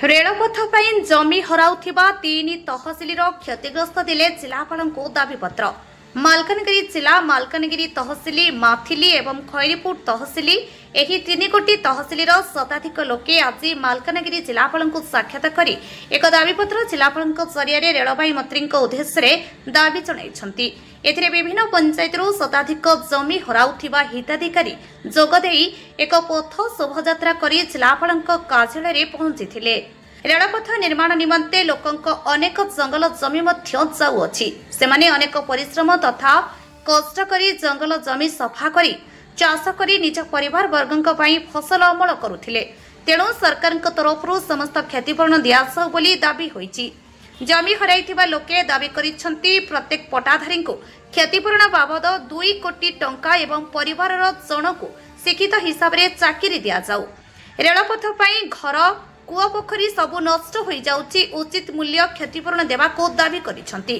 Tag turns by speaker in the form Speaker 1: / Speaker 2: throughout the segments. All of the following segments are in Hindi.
Speaker 1: रेलपथ पर जमी हराउथिबा 3 तहसिल क्षतिग्रस्त दिले जिलापाल को दाबीपत्र। मालकानगिरी जिला मालकानगिरी तहसिल माथिली एवं खैरीपुर तहसिल एही 3 गोटी तहसिल शताधिक लोके आज मालकानगिरी जिलापाल को साक्षात कर एक दाबीपत्र जिलापाल जरिया रेलवे मंत्री उद्देश्य दाबी जणाइछन्ति। एथिरे विभिन्न पंचायतरू शताधिक जमी हराउथिबा हिताधिकारी जोगदे एक पथ शोभायात्रा करी जिलापाल कार्यालय पहुंचीथिले। रेलपथ निर्माण निमंते लोकंक अनेक जंगल जमी जाऊअछि। सेमाने अनेक परिश्रम तथा कष्ट करी जंगल जमी सफा करी चाष करी निज परिवार वर्गंक पई फसल अमल करुथिले। तेणु सरकार तरफरु समस्त क्षतिपूरण दियासौ बोली दाबी होईछि। जमी हराइथिबा लोके दाबी करिसंती प्रत्येक पटाधारी को क्षतिपूरण बाबद 2 कोटी टंका एवं परिवार जनकु शिक्षित हिसाब रे चाकरी दिया जाऊ। रेलपथ पई घर कुआ पोखरी सबु नष्ट हो जाउची, उचित मूल्य क्षतिपूरण देवाको दाबी करिसंती।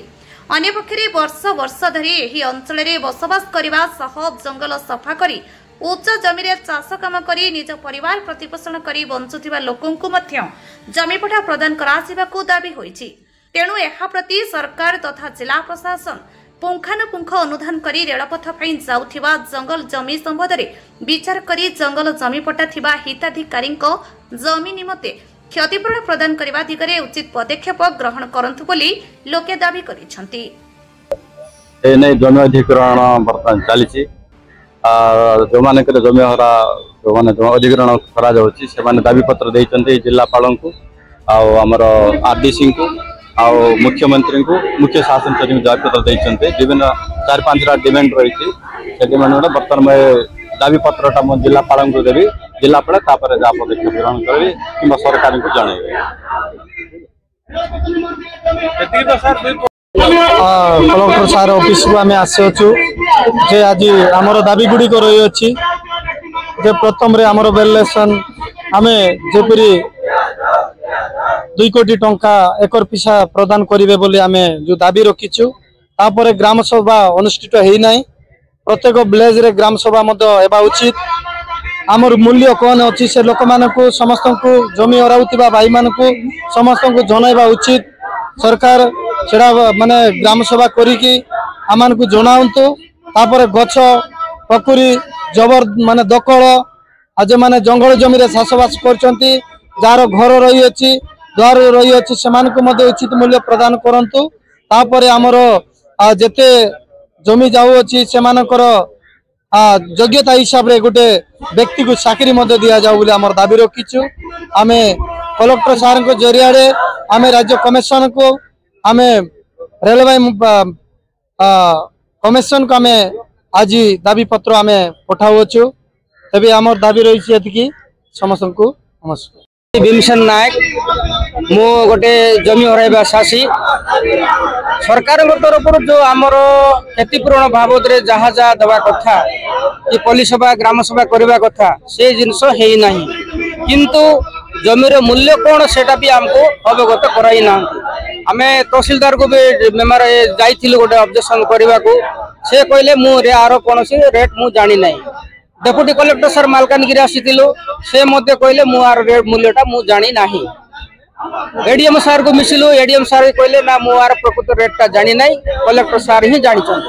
Speaker 1: अन्य पक्षरे वर्ष वर्ष धरी एही अंचल रे बसवास करिबा सह जंगल सफा करी उच्च जमी रे चाष काम करी निज परिवार प्रतिपोषण करी बंचुथिबा लोकंकु मध्य जमीपटा प्रदान करासिबाको दाबी होईछि। तेणु एहा प्रति सरकार तथा जिला प्रशासन पुंखानुपुंख अनुधान करी रेलपथ पई जाउथिबा जंगल जमी संबंधरे विचार करी जंगल जमीपटा थिबा हिताधिकारीक जमी निमते क्षतिपूरण प्रदान करने दिगरे उचित पदक्षेप ग्रहण करंतु बोली लोके दाबी करिसंती।
Speaker 2: एने जमी अधिग्रहण वर्तमान चली जो माने जमी हरा जो माने अधिग्रहण करा जाउची से माने दाबी पत्र देइचंती जिल्लापाल को आमर आरडीसी को मुख्यमंत्री को मुख्य शासन सचिव दाबी पत्र देइचंती। विभिन्न 4-5 डिमांड रही से डिमांड वर्तमान में दाबी पत्रटा मो जिल्लापाल को देवी। जिलापाल तापर जा पदक्षेप ग्रहण करेंगे कि सरकार को जनइबे।
Speaker 3: कलेक्टर सार ऑफिस को आम आसु जे आज आमर दाबी गुड़िक रही अच्छी जे प्रथम रे आमर वेलेसन आमे जेपरी 2 कोटी टंका एकर पिछा प्रदान करिवे बोली आमे जो दाबी रखीचु। तापर ग्राम सभा अनुष्ठित हेई नाही। प्रत्येक विलेज रे ग्राम सभा मध्य हेबा उचित। आमर मूल्य कौन अच्छी से लोक मानकु समस्त को जमी हराउथिबा भाई मानकु समस्त को जनाइबा उचित। सरकार सेडा माने ग्राम सभा करिकी आमान को जनाउंतु। तापर गछ पकुरी जबर माने दखल आज माने जंगल जमी रे चाषबास करचंती जार घर रही अछि द्वार रही अछि समान को मध्य उचित मूल्य प्रदान करंतु। तापर आमर जेते जमी जाऊ अछि सेमानकर योग्यता हिसाब रे गोटे व्यक्ति को चाकरी मध्य दिया जाऊ बोली आमर दाबी रखीचु। आमे कलेक्टर सार को जरिया रे आमे राज्य कमिशन को आमे रेलवे कमिशन को आमे आज दाबी पत्र आमे पठाउछु। तबे आमर दाबी रही एतिकी समस्त को नमस्कार।
Speaker 4: भीमसेन नायक मो गोटे जमी हराइबा सासी सरकार तरफ जो आमर क्षतिपूरण बाबद जहाँ जहाँ दवा कथा कि पुलिस सभा ग्राम सभा करने कथा से जिनस है नहीं। किंतु जमीर मूल्य कौन सेटा भी आमको अवगत कराई ना। आम तहसीलदार को भी मेमर जाइलु गोटे ऑब्जेक्शन करने को से कहले मुझे आर कौन रेट मु जानी ना। डेप्यूटी कलेक्टर सर मालकानगिरी आसीथिलु से मध्य कहले मु आर रेट मूल्यटा मु जानी नाही। एडीएम सार को मिसिलु एडीएम सार कहले ना मु आर प्रकृत रेटटा जानी नाही, कलेक्टर सार ही जानी छथि।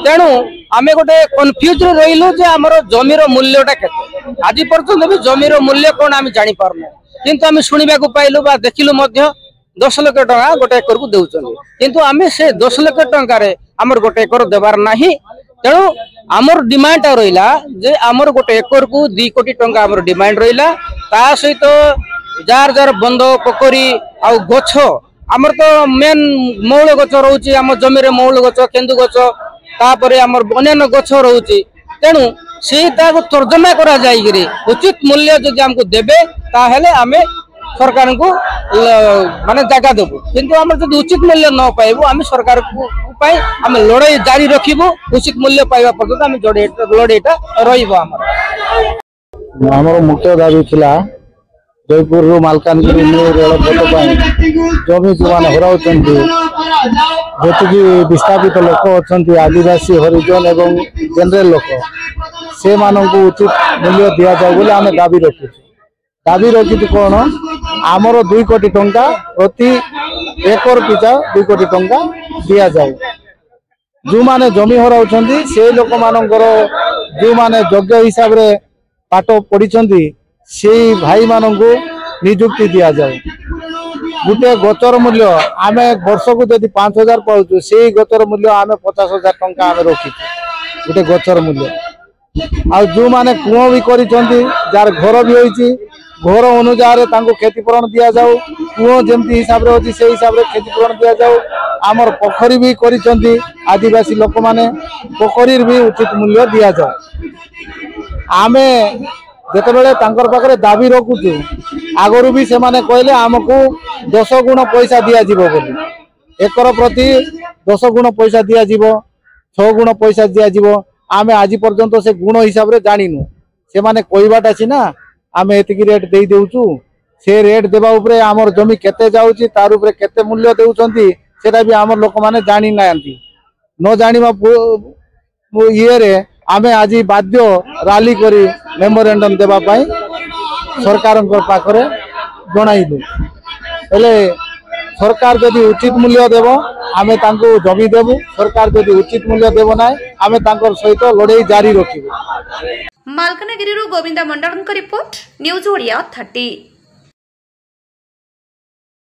Speaker 4: तेणु आमे गोटे कन्फ्यूज रहिलु जे हमर जमीर मूल्यटा केते। आज पर्यंत भी जमीर मूल्य कोन आमे जानि पारनु। किंतु आमे सुनिबा को पाइलु बा देखिलु मध्य 10 लाख टका गोटे एकर को देउछन। किंतु आमे से 10 लाख टका रे हमर गोटे एकर देबार नाही। तेणु आमर डिमांड रहा जे आमर गोटे एकर को 2 कोटी टंका आमर डिमांड रहा। ता सहित जार जार बंद पोखरी आउ गछ आमर तो मेन मौल गछ रोची आम जमी रे मौल गछ केंदु गछ तापरे आमर अन्य गछ रोची। तेणु से तर्जमा करा जाइगिरी उचित मूल्य जदि हमको देबे ताहेले आमे सरकार को माने जगह देबु। किंतु आमर जदि उचित मूल्य न पाइबु आमे सरकार को पाई आमे लड़ाई जारी रखिबु। उचित मूल्य पाइबा पर्यंत आमे लड़ाईटा रहिबो।
Speaker 3: आमर मुख्य दाबी थिला जयपुर मालकानगिरी रेलपथ जमी जो मान हराउछंती जी विस्थापित लोक अच्छा आदिवासी हरिजन एवं जनरल लोक से उचित मूल्य दि जाऊ बोले आम दाबी रखी कौन आमर 2 कोटी टंका प्रति एकर पिछा 2 कोटी टंका दिया जाए। जो माने जमी हराउछंती से लोक मानकर जो माने योग्य हिसाब रे पाठ पढ़ी से भाई मानू निजुक्ति दि जाए। गोटे गचर मूल्य आम वर्ष को जब 5,000 पाचु से गचर मूल्य आम 50,000 टंका आम रखी गोटे गचर मूल्य। आ जो माने कुओं भी करिसेंती जार घर भी होइछि घर अनुसार क्षतिपूरण दि जाऊ। कुओं जमती हिसाब रे होछि से हिसाब रे क्षतिपूरण दि जाऊ। आमर पोखरी भी करिसेंती आदिवासी लोक माने पोखरी भी उचित मूल्य दि जाऊ। आमे जेतेबेले तांकर पाखरे दाबी रखुचु आगरू भी से माने कहले आमको 10 गुण पैसा दिया जीवो बोली। एकर प्रति 10 गुण पैसा दिया जीवो 6 गुण पैसा दिया जीवो। आमे आज पर्यंत से गुण हिसाब रे जानिनु से माने कहबाटा छी ना आमे एतिकी रेट देई देउचु। से रेट देबा उपरे आमर जमी केते जाउची तार उपरे केते मूल्य देउचंती सेटा भी आमर लोक माने जानि नायंती। न जानिबा ये रे आमे आज बाध्य राली करी मेमोरेंडम देबा पाई सरकार पाखरे जणाइलु। हेले सरकार जदि उचित मूल्य देव आमे तांको जमी देबु। सरकार जदि उचित मूल्य देव ना आमे तांकर सहित लड़ाई जारी रखिबु।
Speaker 1: मालकानगिरी गोविंद मंडल रिपोर्ट न्यूज ओडिया 30।